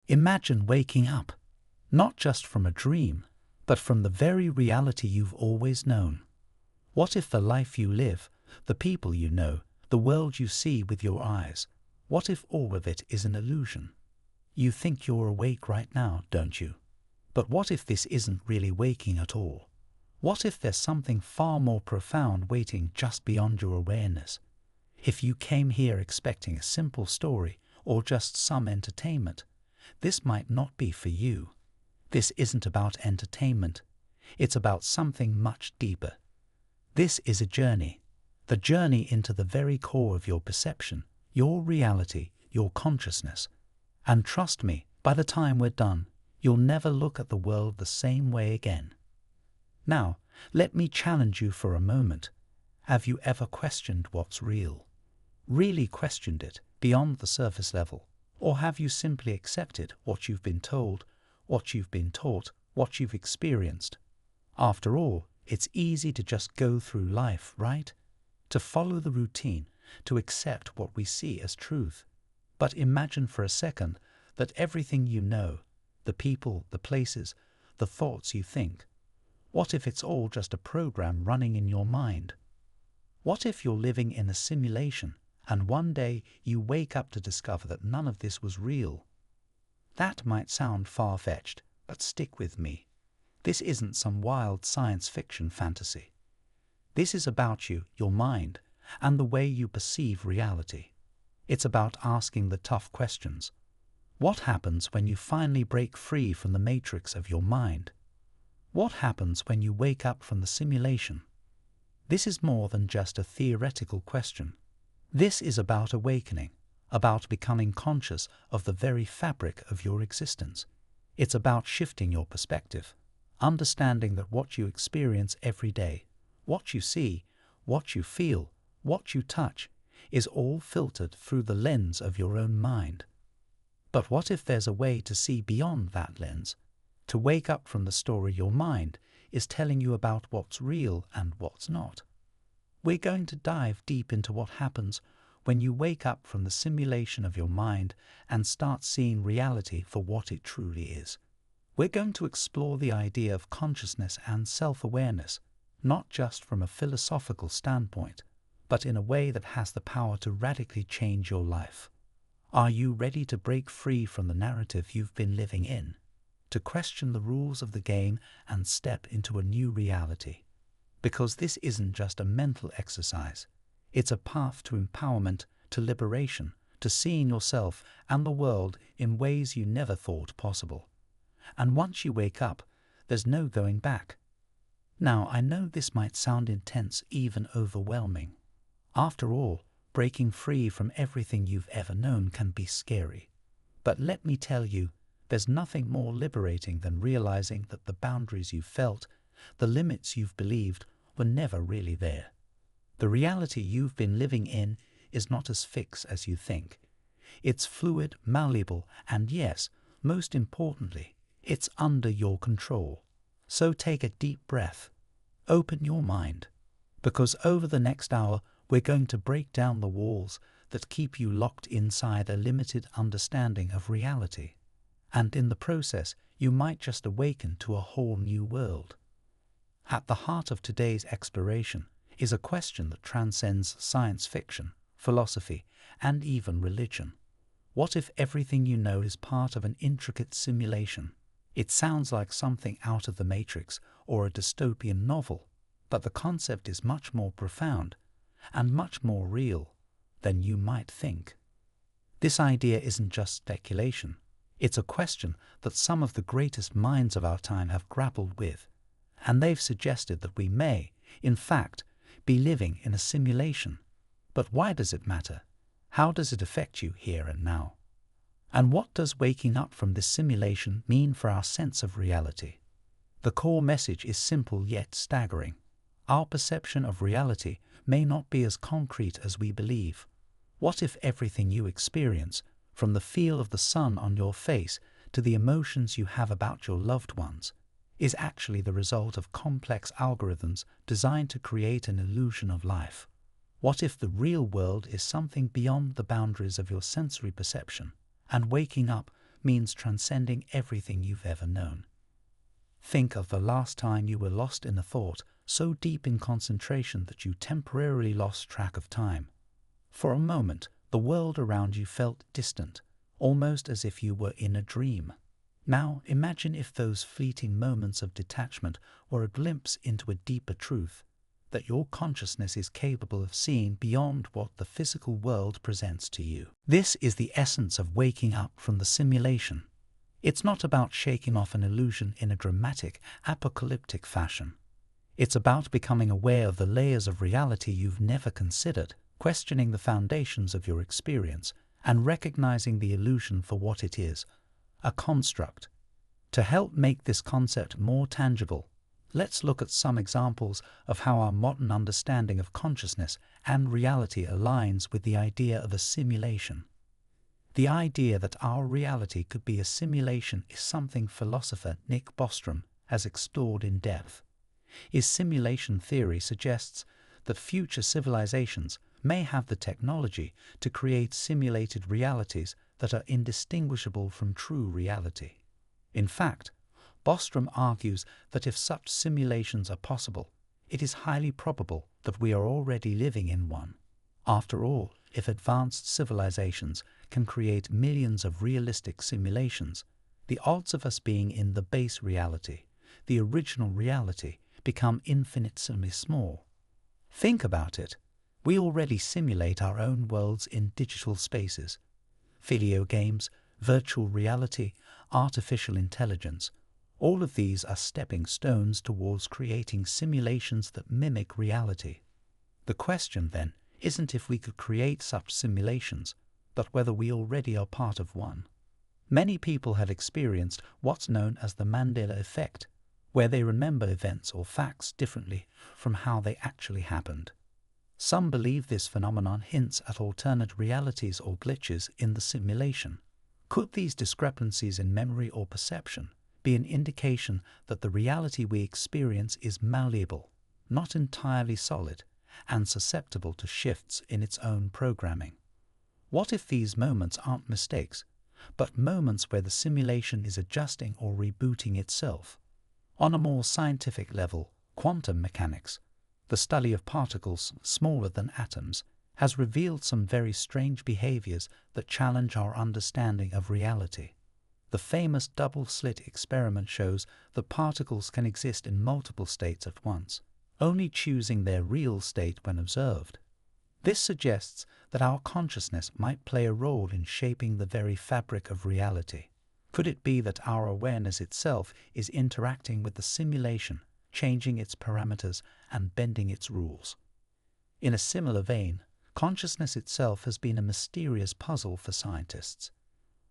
Imagine waking up, not just from a dream, but from the very reality you've always known. What if the life you live, the people you know, the world you see with your eyes, what if all of it is an illusion? You think you're awake right now, don't you? But what if this isn't really waking at all? What if there's something far more profound waiting just beyond your awareness? If you came here expecting a simple story or just some entertainment, this might not be for you. This isn't about entertainment. It's about something much deeper. This is a journey, the journey into the very core of your perception, your reality, your consciousness. And trust me, by the time we're done, you'll never look at the world the same way again. Now, let me challenge you for a moment. Have you ever questioned what's real? Really questioned it beyond the surface level? Or have you simply accepted what you've been told, what you've been taught, what you've experienced? After all, it's easy to just go through life, right? To follow the routine, to accept what we see as truth. But imagine for a second that everything you know, the people, the places, the thoughts you think, what if it's all just a program running in your mind? What if you're living in a simulation and one day you wake up to discover that none of this was real? That might sound far-fetched, but stick with me. This isn't some wild science fiction fantasy. This is about you, your mind, and the way you perceive reality. It's about asking the tough questions. What happens when you finally break free from the matrix of your mind? What happens when you wake up from the simulation? This is more than just a theoretical question. This is about awakening, about becoming conscious of the very fabric of your existence. It's about shifting your perspective, understanding that what you experience every day, what you see, what you feel, what you touch, is all filtered through the lens of your own mind. But what if there's a way to see beyond that lens, to wake up from the story your mind is telling you about what's real and what's not? We're going to dive deep into what happens when you wake up from the simulation of your mind and start seeing reality for what it truly is. We're going to explore the idea of consciousness and self-awareness, not just from a philosophical standpoint, but in a way that has the power to radically change your life. Are you ready to break free from the narrative you've been living in, to question the rules of the game and step into a new reality? Because this isn't just a mental exercise. It's a path to empowerment, to liberation, to seeing yourself and the world in ways you never thought possible. And once you wake up, there's no going back. Now, I know this might sound intense, even overwhelming. After all, breaking free from everything you've ever known can be scary. But let me tell you, there's nothing more liberating than realizing that the boundaries you felt, the limits you've believed, were never really there. The reality you've been living in is not as fixed as you think. It's fluid, malleable, and yes, most importantly, it's under your control. So take a deep breath. Open your mind. Because over the next hour, we're going to break down the walls that keep you locked inside a limited understanding of reality. And in the process, you might just awaken to a whole new world. At the heart of today's exploration is a question that transcends science fiction, philosophy, and even religion. What if everything you know is part of an intricate simulation? It sounds like something out of the Matrix or a dystopian novel, but the concept is much more profound and much more real than you might think. This idea isn't just speculation. It's a question that some of the greatest minds of our time have grappled with, and they've suggested that we may, in fact, be living in a simulation. But why does it matter? How does it affect you here and now? And what does waking up from this simulation mean for our sense of reality? The core message is simple yet staggering. Our perception of reality may not be as concrete as we believe. What if everything you experience, from the feel of the sun on your face to the emotions you have about your loved ones, is actually the result of complex algorithms designed to create an illusion of life? What if the real world is something beyond the boundaries of your sensory perception, and waking up means transcending everything you've ever known. Think of the last time you were lost in a thought so deep in concentration that you temporarily lost track of time. For a moment, the world around you felt distant, almost as if you were in a dream. Now imagine if those fleeting moments of detachment were a glimpse into a deeper truth, that your consciousness is capable of seeing beyond what the physical world presents to you. This is the essence of waking up from the simulation. It's not about shaking off an illusion in a dramatic, apocalyptic fashion. It's about becoming aware of the layers of reality you've never considered, questioning the foundations of your experience, and recognizing the illusion for what it is, a construct. To help make this concept more tangible, let's look at some examples of how our modern understanding of consciousness and reality aligns with the idea of a simulation. The idea that our reality could be a simulation is something philosopher Nick Bostrom has explored in depth. His simulation theory suggests that future civilizations may have the technology to create simulated realities that are indistinguishable from true reality. In fact, Bostrom argues that if such simulations are possible, it is highly probable that we are already living in one. After all, if advanced civilizations can create millions of realistic simulations, the odds of us being in the base reality, the original reality, become infinitesimally small. Think about it. We already simulate our own worlds in digital spaces. Video games, virtual reality, artificial intelligence, all of these are stepping stones towards creating simulations that mimic reality. The question, then, isn't if we could create such simulations, but whether we already are part of one. Many people have experienced what's known as the Mandela effect, where they remember events or facts differently from how they actually happened. Some believe this phenomenon hints at alternate realities or glitches in the simulation. Could these discrepancies in memory or perception be an indication that the reality we experience is malleable, not entirely solid, and susceptible to shifts in its own programming? What if these moments aren't mistakes, but moments where the simulation is adjusting or rebooting itself? On a more scientific level, quantum mechanics, the study of particles smaller than atoms, has revealed some very strange behaviors that challenge our understanding of reality. The famous double-slit experiment shows that particles can exist in multiple states at once, only choosing their real state when observed. This suggests that our consciousness might play a role in shaping the very fabric of reality. Could it be that our awareness itself is interacting with the simulation, changing its parameters and bending its rules? In a similar vein, consciousness itself has been a mysterious puzzle for scientists.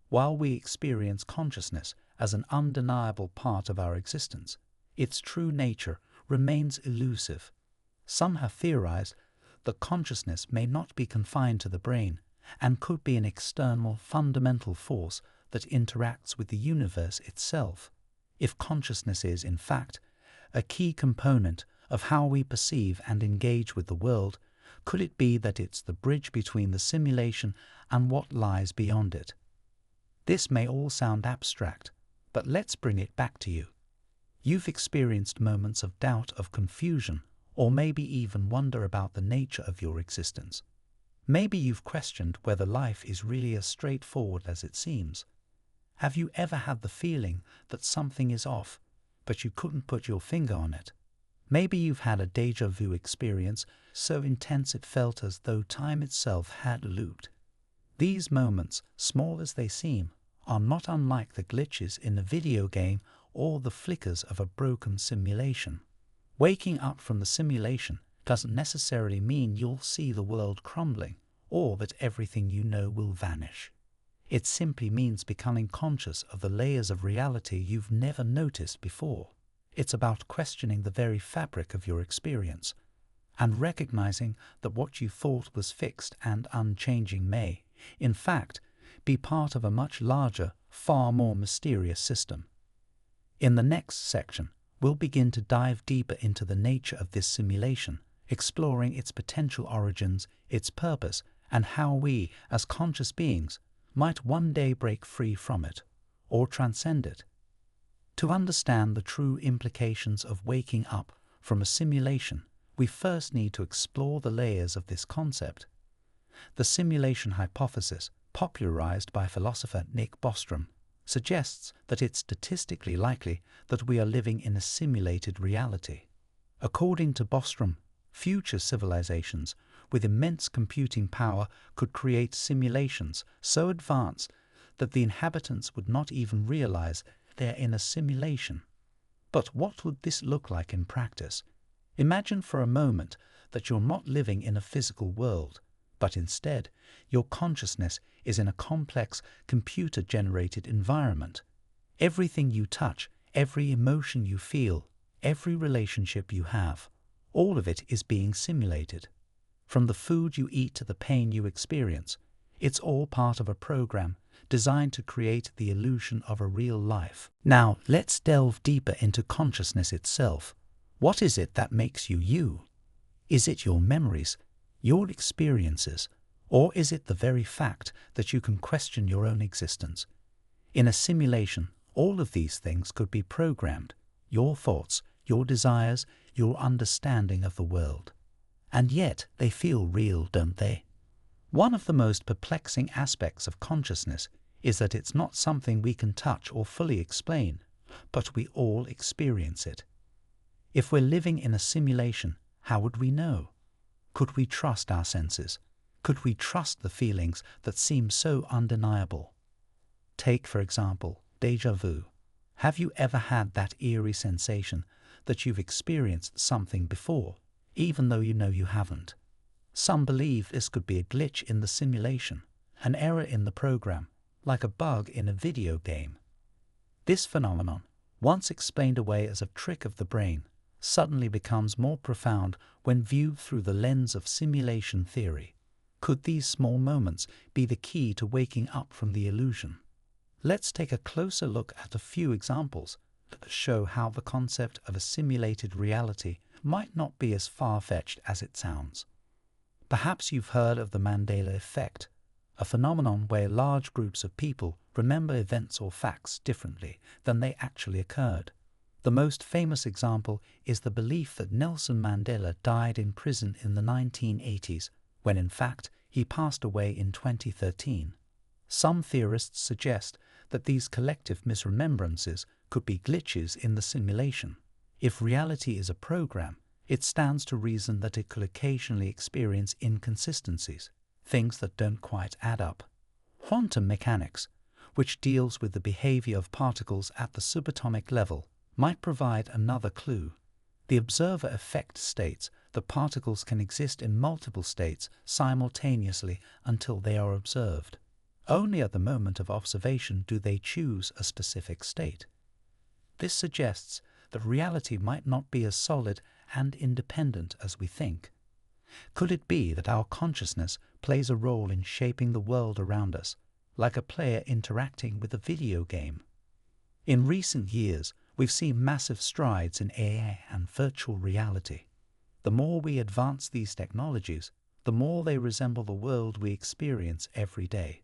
While we experience consciousness as an undeniable part of our existence, its true nature remains elusive. Some have theorized that consciousness may not be confined to the brain and could be an external, fundamental force that interacts with the universe itself. If consciousness is, in fact, a key component of how we perceive and engage with the world, could it be that it's the bridge between the simulation and what lies beyond it? This may all sound abstract, but let's bring it back to you. You've experienced moments of doubt, of confusion, or maybe even wonder about the nature of your existence. Maybe you've questioned whether life is really as straightforward as it seems. Have you ever had the feeling that something is off, but you couldn't put your finger on it? Maybe you've had a déjà vu experience so intense it felt as though time itself had looped. These moments, small as they seem, are not unlike the glitches in a video game or the flickers of a broken simulation. Waking up from the simulation doesn't necessarily mean you'll see the world crumbling or that everything you know will vanish. It simply means becoming conscious of the layers of reality you've never noticed before. It's about questioning the very fabric of your experience and recognizing that what you thought was fixed and unchanging may, in fact, be part of a much larger, far more mysterious system. In the next section, we'll begin to dive deeper into the nature of this simulation, exploring its potential origins, its purpose, and how we, as conscious beings, might one day break free from it. or transcend it. To understand the true implications of waking up from a simulation, we first need to explore the layers of this concept. The simulation hypothesis, popularized by philosopher Nick Bostrom, suggests that it's statistically likely that we are living in a simulated reality. According to Bostrom, future civilizations with immense computing power could create simulations so advanced that the inhabitants would not even realize they're in a simulation. But what would this look like in practice? Imagine for a moment that you're not living in a physical world, but instead your consciousness is in a complex computer-generated environment. Everything you touch, every emotion you feel, every relationship you have, all of it is being simulated. From the food you eat to the pain you experience, it's all part of a program designed to create the illusion of a real life. Now, let's delve deeper into consciousness itself. What is it that makes you you? Is it your memories, your experiences, or is it the very fact that you can question your own existence? In a simulation, all of these things could be programmed: your thoughts, your desires, your understanding of the world. And yet they feel real, don't they? One of the most perplexing aspects of consciousness is that it's not something we can touch or fully explain, but we all experience it. If we're living in a simulation, how would we know? Could we trust our senses? Could we trust the feelings that seem so undeniable? Take, for example, déjà vu. Have you ever had that eerie sensation that you've experienced something before, even though you know you haven't? Some believe this could be a glitch in the simulation, an error in the program, like a bug in a video game. This phenomenon, once explained away as a trick of the brain, suddenly becomes more profound when viewed through the lens of simulation theory. Could these small moments be the key to waking up from the illusion? Let's take a closer look at a few examples that show how the concept of a simulated reality might not be as far-fetched as it sounds. Perhaps you've heard of the Mandela effect, a phenomenon where large groups of people remember events or facts differently than they actually occurred. The most famous example is the belief that Nelson Mandela died in prison in the 1980s, when in fact he passed away in 2013. Some theorists suggest that these collective misremembrances could be glitches in the simulation. If reality is a program, it stands to reason that it could occasionally experience inconsistencies, things that don't quite add up. Quantum mechanics, which deals with the behavior of particles at the subatomic level, might provide another clue. The observer effect states that particles can exist in multiple states simultaneously until they are observed. Only at the moment of observation do they choose a specific state. This suggests that reality might not be as solid and independent as we think. Could it be that our consciousness plays a role in shaping the world around us, like a player interacting with a video game? In recent years, we've seen massive strides in AI and virtual reality. The more we advance these technologies, the more they resemble the world we experience every day.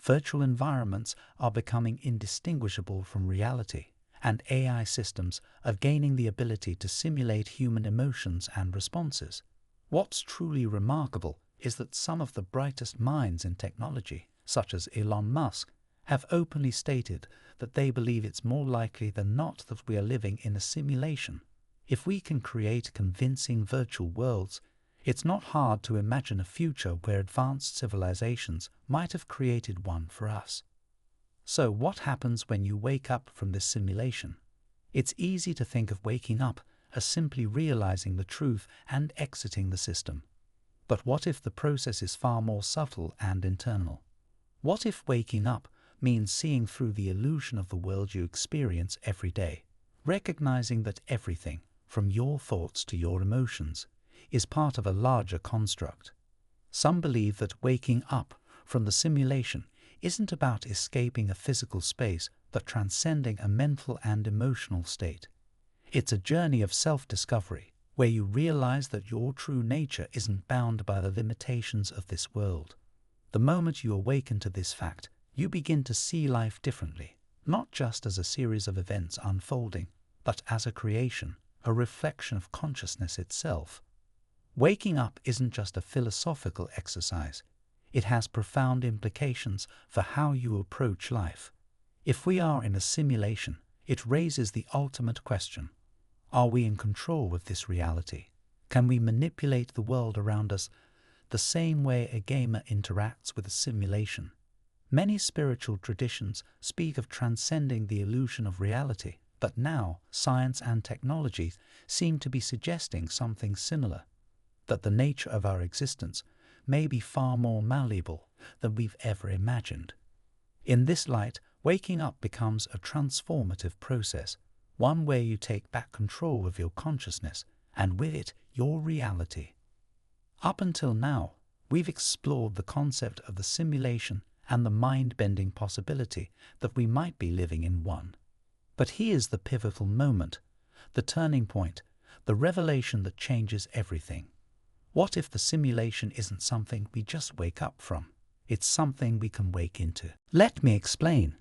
Virtual environments are becoming indistinguishable from reality, and AI systems are gaining the ability to simulate human emotions and responses. What's truly remarkable is that some of the brightest minds in technology, such as Elon Musk, have openly stated that they believe it's more likely than not that we are living in a simulation. If we can create convincing virtual worlds, it's not hard to imagine a future where advanced civilizations might have created one for us. So what happens when you wake up from this simulation? It's easy to think of waking up as simply realizing the truth and exiting the system. But what if the process is far more subtle and internal? What if waking up means seeing through the illusion of the world you experience every day, recognizing that everything, from your thoughts to your emotions, is part of a larger construct? Some believe that waking up from the simulation isn't about escaping a physical space, but transcending a mental and emotional state. It's a journey of self-discovery, where you realize that your true nature isn't bound by the limitations of this world. The moment you awaken to this fact, you begin to see life differently, not just as a series of events unfolding, but as a creation, a reflection of consciousness itself. Waking up isn't just a philosophical exercise. It has profound implications for how you approach life. If we are in a simulation, it raises the ultimate question: are we in control of this reality? Can we manipulate the world around us the same way a gamer interacts with a simulation? Many spiritual traditions speak of transcending the illusion of reality, but now science and technology seem to be suggesting something similar, that the nature of our existence may be far more malleable than we've ever imagined. In this light, waking up becomes a transformative process, one where you take back control of your consciousness and with it, your reality. Up until now, we've explored the concept of the simulation and the mind-bending possibility that we might be living in one. But here's the pivotal moment, the turning point, the revelation that changes everything. What if the simulation isn't something we just wake up from? It's something we can wake into. Let me explain.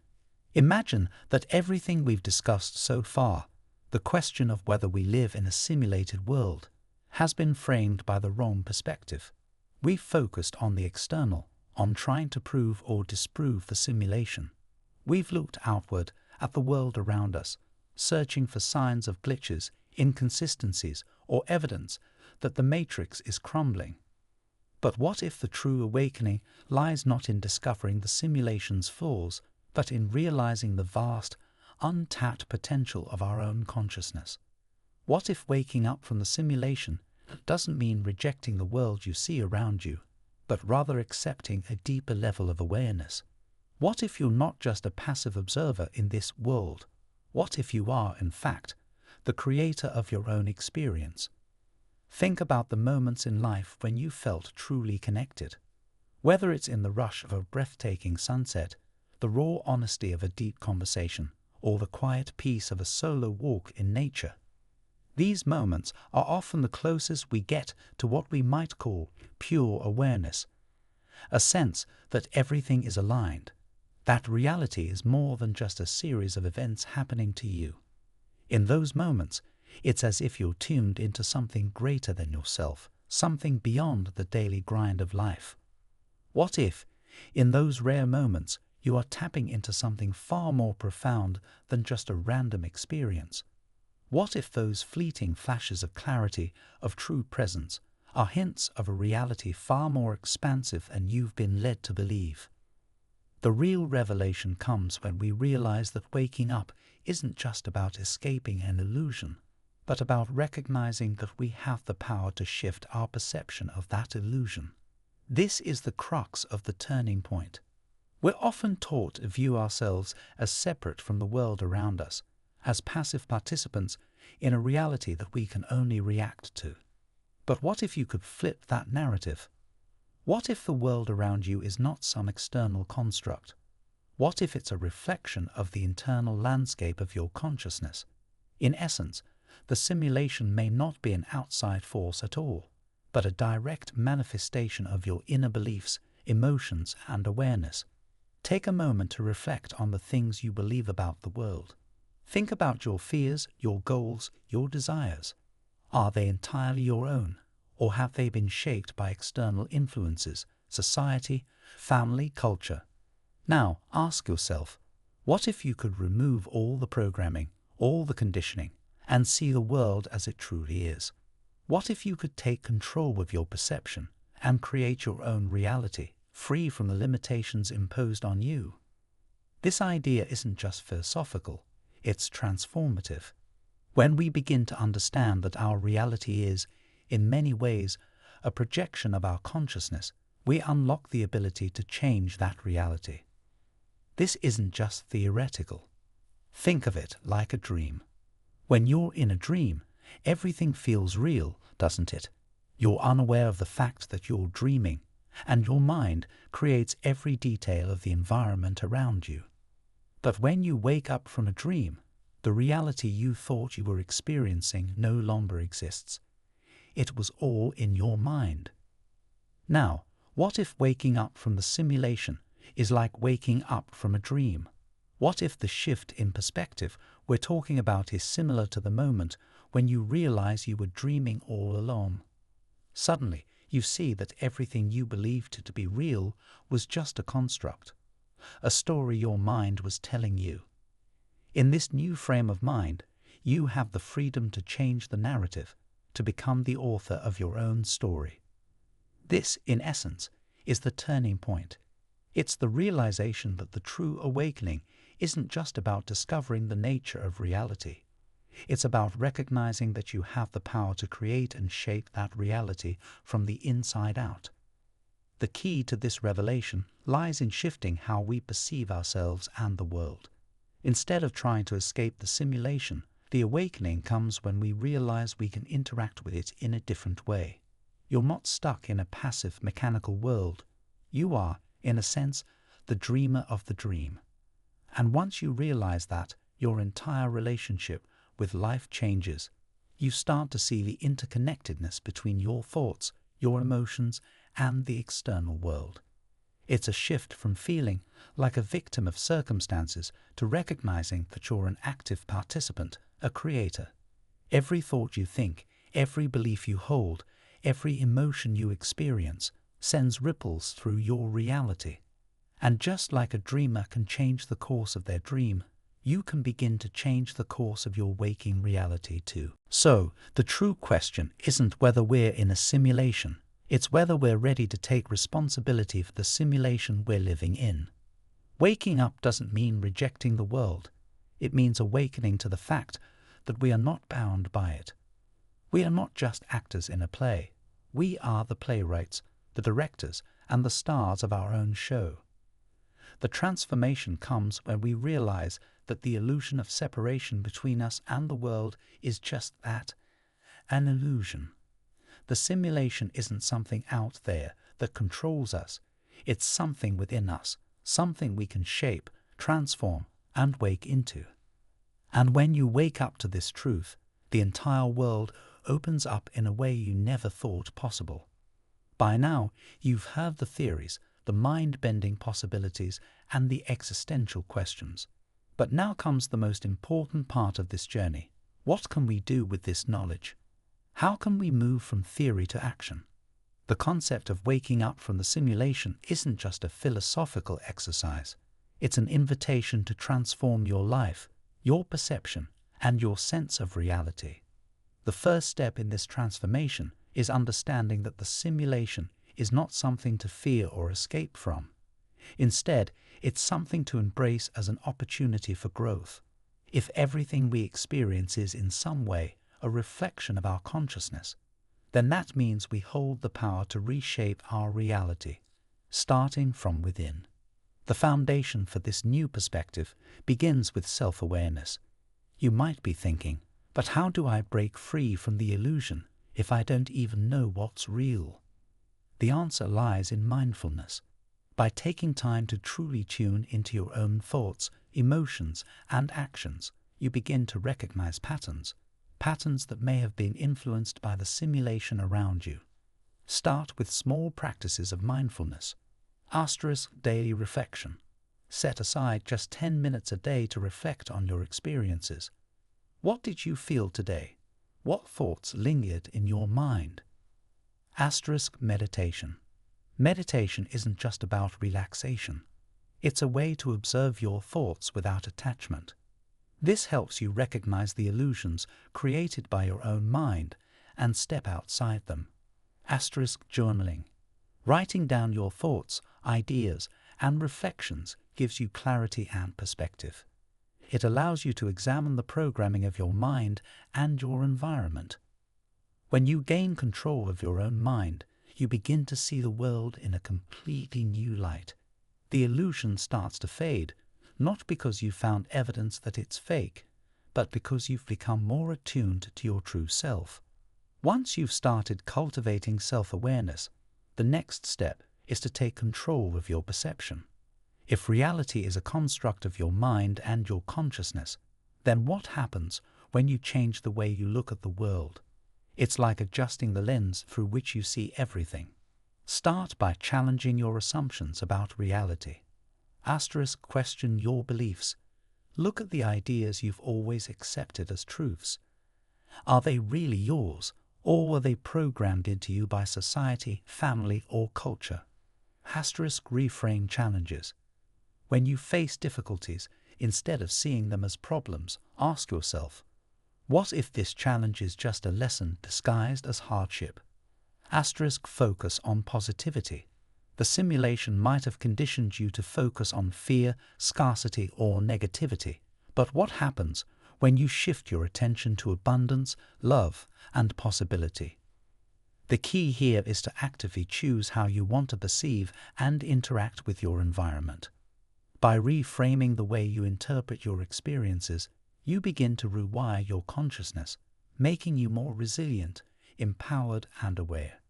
Imagine that everything we've discussed so far, the question of whether we live in a simulated world, has been framed by the wrong perspective. We've focused on the external, on trying to prove or disprove the simulation. We've looked outward at the world around us, searching for signs of glitches, inconsistencies, or evidence that the matrix is crumbling. But what if the true awakening lies not in discovering the simulation's flaws, but in realizing the vast, untapped potential of our own consciousness? What if waking up from the simulation doesn't mean rejecting the world you see around you, but rather accepting a deeper level of awareness? What if you're not just a passive observer in this world? What if you are, in fact, the creator of your own experience? Think about the moments in life when you felt truly connected. Whether it's in the rush of a breathtaking sunset, the raw honesty of a deep conversation, or the quiet peace of a solo walk in nature. These moments are often the closest we get to what we might call pure awareness, a sense that everything is aligned, that reality is more than just a series of events happening to you. In those moments, it's as if you're tuned into something greater than yourself, something beyond the daily grind of life. What if, in those rare moments, you are tapping into something far more profound than just a random experience? What if those fleeting flashes of clarity, of true presence, are hints of a reality far more expansive than you've been led to believe? The real revelation comes when we realize that waking up isn't just about escaping an illusion, but about recognizing that we have the power to shift our perception of that illusion. This is the crux of the turning point. We're often taught to view ourselves as separate from the world around us, as passive participants in a reality that we can only react to. But what if you could flip that narrative? What if the world around you is not some external construct? What if it's a reflection of the internal landscape of your consciousness? In essence, the simulation may not be an outside force at all, but a direct manifestation of your inner beliefs, emotions, and awareness. Take a moment to reflect on the things you believe about the world. Think about your fears, your goals, your desires. Are they entirely your own, or have they been shaped by external influences, society, family, culture? Now, ask yourself, what if you could remove all the programming, all the conditioning, and see the world as it truly is? What if you could take control of your perception and create your own reality, free from the limitations imposed on you? This idea isn't just philosophical, it's transformative. When we begin to understand that our reality is, in many ways, a projection of our consciousness, we unlock the ability to change that reality. This isn't just theoretical. Think of it like a dream. When you're in a dream, everything feels real, doesn't it? You're unaware of the fact that you're dreaming, and your mind creates every detail of the environment around you. But when you wake up from a dream, the reality you thought you were experiencing no longer exists. It was all in your mind. Now, what if waking up from the simulation is like waking up from a dream? What if the shift in perspective we're talking about is similar to the moment when you realize you were dreaming all along? Suddenly, you see that everything you believed to be real was just a construct, a story your mind was telling you. In this new frame of mind, you have the freedom to change the narrative, to become the author of your own story. This, in essence, is the turning point. It's the realization that the true awakening isn't just about discovering the nature of reality. It's about recognizing that you have the power to create and shape that reality from the inside out. The key to this revelation lies in shifting how we perceive ourselves and the world. Instead of trying to escape the simulation, the awakening comes when we realize we can interact with it in a different way. You're not stuck in a passive mechanical world. You are, in a sense, the dreamer of the dream. And once you realize that, your entire relationship with life changes. You start to see the interconnectedness between your thoughts, your emotions, and the external world. It's a shift from feeling like a victim of circumstances to recognizing that you're an active participant, a creator. Every thought you think, every belief you hold, every emotion you experience sends ripples through your reality. And just like a dreamer can change the course of their dream, you can begin to change the course of your waking reality too. So, the true question isn't whether we're in a simulation, it's whether we're ready to take responsibility for the simulation we're living in. Waking up doesn't mean rejecting the world. It means awakening to the fact that we are not bound by it. We are not just actors in a play. We are the playwrights, the directors, and the stars of our own show. The transformation comes when we realize that the illusion of separation between us and the world is just that, an illusion. The simulation isn't something out there that controls us. It's something within us, something we can shape, transform, and wake into. And when you wake up to this truth, the entire world opens up in a way you never thought possible. By now, you've heard the theories, the mind-bending possibilities, and the existential questions. But now comes the most important part of this journey. What can we do with this knowledge? How can we move from theory to action? The concept of waking up from the simulation isn't just a philosophical exercise. It's an invitation to transform your life, your perception, and your sense of reality. The first step in this transformation is understanding that the simulation is not something to fear or escape from. Instead, it's something to embrace as an opportunity for growth. If everything we experience is in some way a reflection of our consciousness, then that means we hold the power to reshape our reality, starting from within. The foundation for this new perspective begins with self-awareness. You might be thinking, but how do I break free from the illusion if I don't even know what's real? The answer lies in mindfulness. By taking time to truly tune into your own thoughts, emotions, and actions, you begin to recognize patterns that may have been influenced by the simulation around you. Start with small practices of mindfulness. Daily reflection. Set aside just 10 minutes a day to reflect on your experiences. What did you feel today? What thoughts lingered in your mind? Meditation. Meditation isn't just about relaxation. It's a way to observe your thoughts without attachment. This helps you recognize the illusions created by your own mind and step outside them. Journaling. Writing down your thoughts, ideas, and reflections gives you clarity and perspective. It allows you to examine the programming of your mind and your environment. When you gain control of your own mind, you begin to see the world in a completely new light. The illusion starts to fade, not because you found evidence that it's fake, but because you've become more attuned to your true self. Once you've started cultivating self-awareness, the next step is to take control of your perception. If reality is a construct of your mind and your consciousness, then what happens when you change the way you look at the world? It's like adjusting the lens through which you see everything. Start by challenging your assumptions about reality. Question your beliefs. Look at the ideas you've always accepted as truths. Are they really yours, or were they programmed into you by society, family, or culture? Reframe challenges. When you face difficulties, instead of seeing them as problems, ask yourself, what if this challenge is just a lesson disguised as hardship? Focus on positivity. The simulation might have conditioned you to focus on fear, scarcity, or negativity. But what happens when you shift your attention to abundance, love, and possibility? The key here is to actively choose how you want to perceive and interact with your environment. By reframing the way you interpret your experiences, you begin to rewire your consciousness, making you more resilient, empowered, and aware.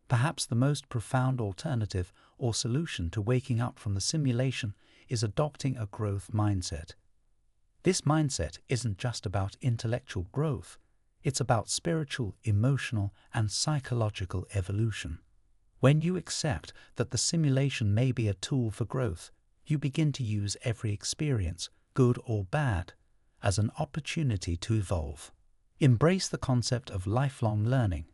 Perhaps the most profound alternative or solution to waking up from the simulation is adopting a growth mindset. This mindset isn't just about intellectual growth, it's about spiritual, emotional, and psychological evolution. When you accept that the simulation may be a tool for growth, you begin to use every experience, good or bad, as an opportunity to evolve. Embrace the concept of lifelong learning.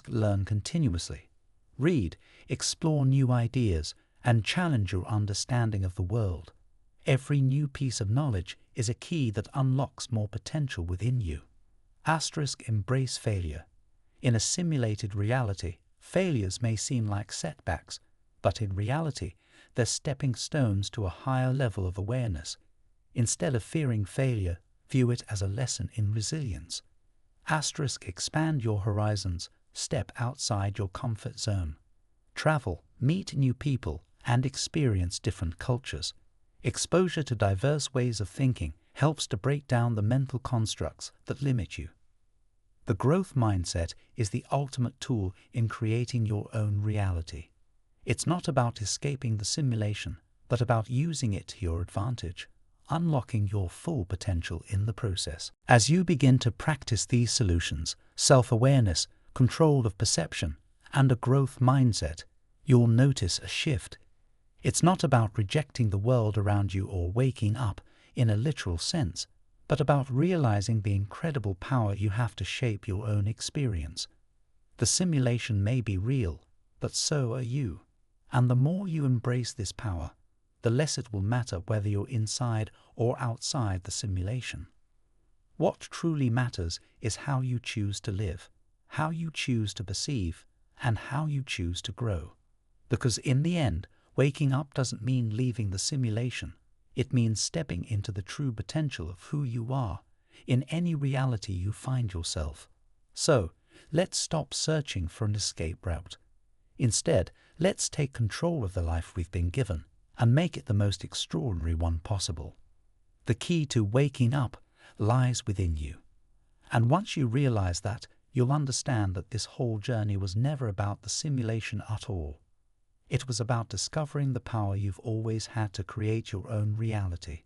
Learn continuously. Read, explore new ideas, and challenge your understanding of the world. Every new piece of knowledge is a key that unlocks more potential within you. Embrace failure. In a simulated reality, failures may seem like setbacks, but in reality, they're stepping stones to a higher level of awareness. Instead of fearing failure, view it as a lesson in resilience. Expand your horizons, step outside your comfort zone. Travel, meet new people, and experience different cultures. Exposure to diverse ways of thinking helps to break down the mental constructs that limit you. The growth mindset is the ultimate tool in creating your own reality. It's not about escaping the simulation, but about using it to your advantage, unlocking your full potential in the process. As you begin to practice these solutions, self-awareness, control of perception, and a growth mindset, you'll notice a shift. It's not about rejecting the world around you or waking up in a literal sense, but about realizing the incredible power you have to shape your own experience. The simulation may be real, but so are you. And the more you embrace this power, the less it will matter whether you're inside or outside the simulation. What truly matters is how you choose to live, how you choose to perceive, and how you choose to grow. Because in the end, waking up doesn't mean leaving the simulation. It means stepping into the true potential of who you are, in any reality you find yourself. So, let's stop searching for an escape route. Instead, let's take control of the life we've been given and make it the most extraordinary one possible. The key to waking up lies within you. And once you realize that, you'll understand that this whole journey was never about the simulation at all. It was about discovering the power you've always had to create your own reality.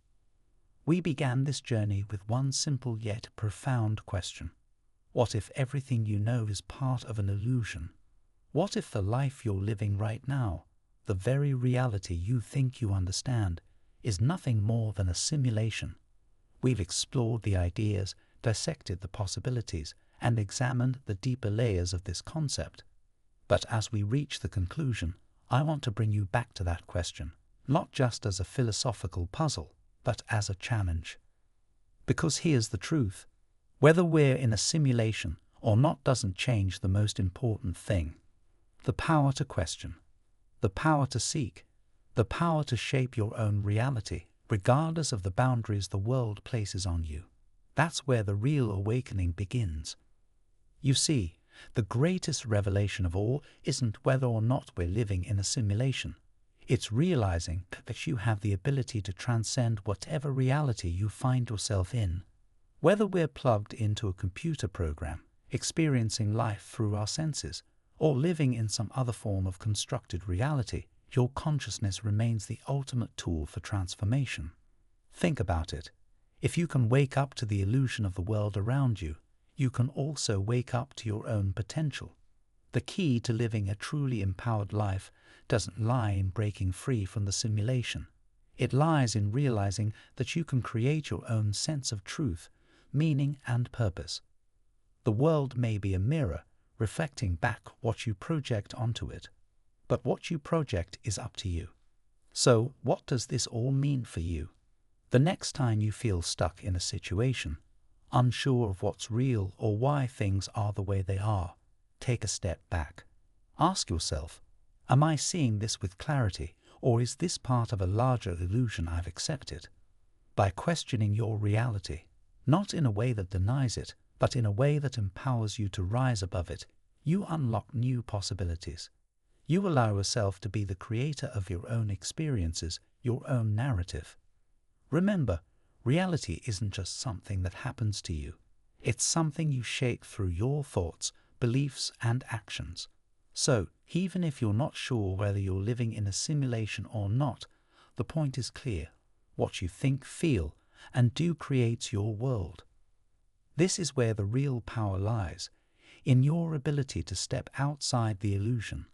We began this journey with one simple yet profound question. What if everything you know is part of an illusion? What if the life you're living right now, the very reality you think you understand, is nothing more than a simulation? We've explored the ideas, dissected the possibilities, and examined the deeper layers of this concept. But as we reach the conclusion, I want to bring you back to that question, not just as a philosophical puzzle, but as a challenge. Because here's the truth. Whether we're in a simulation or not doesn't change the most important thing. The power to question, the power to seek, the power to shape your own reality, regardless of the boundaries the world places on you. That's where the real awakening begins. You see, the greatest revelation of all isn't whether or not we're living in a simulation. It's realizing that you have the ability to transcend whatever reality you find yourself in. Whether we're plugged into a computer program, experiencing life through our senses, or living in some other form of constructed reality, your consciousness remains the ultimate tool for transformation. Think about it. If you can wake up to the illusion of the world around you, you can also wake up to your own potential. The key to living a truly empowered life doesn't lie in breaking free from the simulation. It lies in realizing that you can create your own sense of truth, meaning, and purpose. The world may be a mirror, reflecting back what you project onto it. But what you project is up to you. So, what does this all mean for you? The next time you feel stuck in a situation, unsure of what's real or why things are the way they are, take a step back. Ask yourself, am I seeing this with clarity, or is this part of a larger illusion I've accepted? By questioning your reality, not in a way that denies it, but in a way that empowers you to rise above it, you unlock new possibilities. You allow yourself to be the creator of your own experiences, your own narrative. Remember, reality isn't just something that happens to you. It's something you shape through your thoughts, beliefs, and actions. So, even if you're not sure whether you're living in a simulation or not, the point is clear. What you think, feel, and do creates your world. This is where the real power lies, in your ability to step outside the illusion,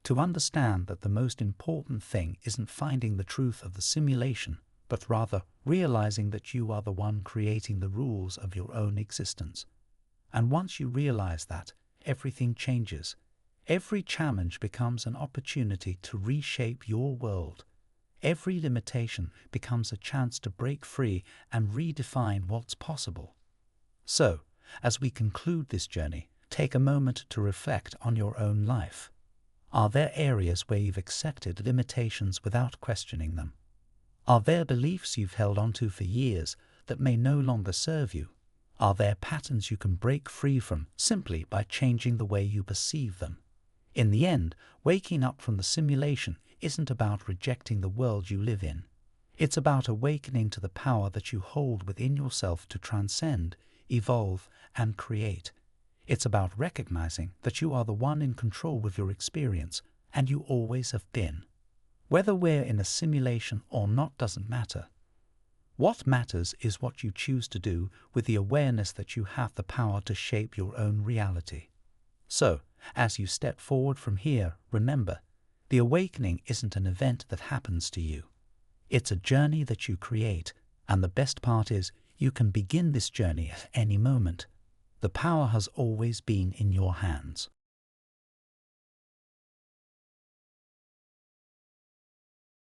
to understand that the most important thing isn't finding the truth of the simulation, but rather realizing that you are the one creating the rules of your own existence. And once you realize that, everything changes. Every challenge becomes an opportunity to reshape your world. Every limitation becomes a chance to break free and redefine what's possible. So, as we conclude this journey, take a moment to reflect on your own life. Are there areas where you've accepted limitations without questioning them? Are there beliefs you've held onto for years that may no longer serve you? Are there patterns you can break free from simply by changing the way you perceive them? In the end, waking up from the simulation isn't about rejecting the world you live in. It's about awakening to the power that you hold within yourself to transcend, evolve, and create. It's about recognizing that you are the one in control with your experience, and you always have been. Whether we're in a simulation or not doesn't matter. What matters is what you choose to do with the awareness that you have the power to shape your own reality. So, as you step forward from here, remember, the awakening isn't an event that happens to you. It's a journey that you create, and the best part is you can begin this journey at any moment. The power has always been in your hands.